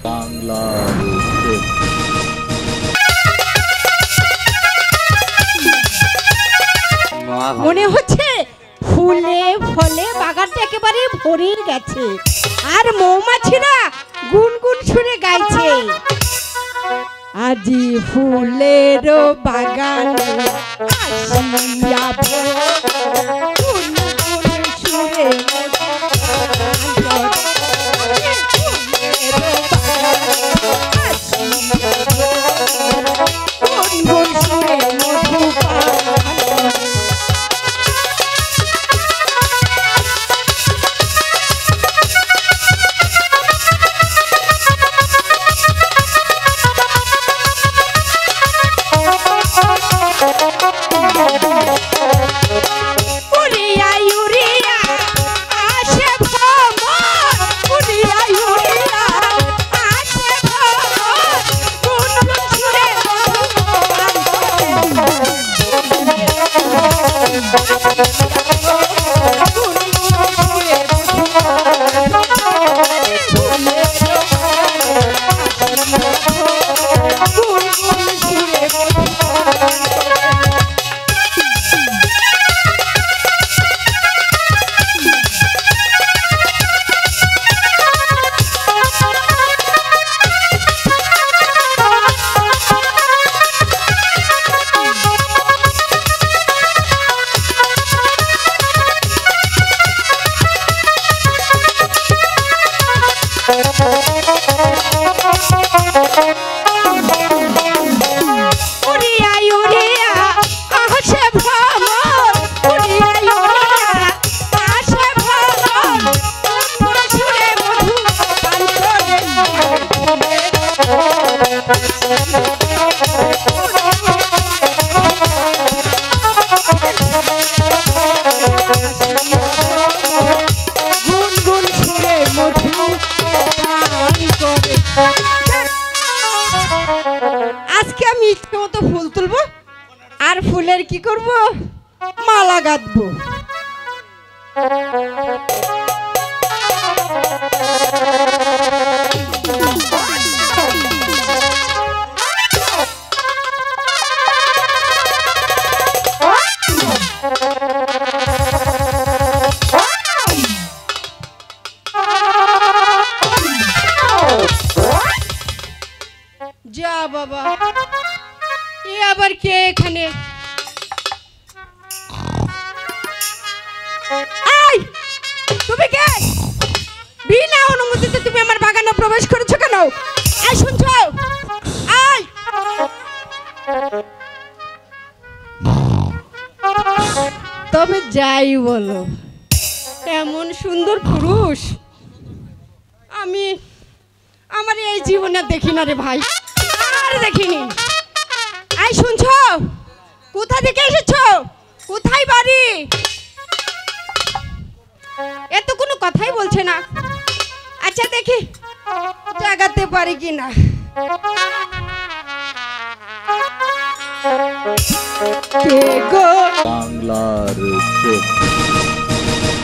বাংলার মনে হচ্ছে ফুলে ফলে বাগানটা একেবারে ভরে গেছে আর মৌমাছিরা গুনগুন সুরে গাইছে আজি ফুলের বাগানে আসিয়া গুনগুন সুরে গুনগুন সুরে মধু আজকে আমি ইচ্ছে মতো ফুল তুলবো আর ফুলের কি করব মালা গাঁথবো যা বাবা এ আবার কে এখানে এই তুমি কে বিনা অনুমতিতে তুমি আমার বাগানে প্রবেশ করেছো কেন এই শুনছো এই তবে যাই বলো এমন সুন্দর পুরুষ আমি আমার এই জীবনে দেখি না রে ভাই আর দেখিনি এই শুনছো কোথা থেকে এসেছো কোথায় বাড়ি এত কোনো কথাই বলছে না আচ্ছা দেখি জাগাতে পারি কিনা কে গো বাংলার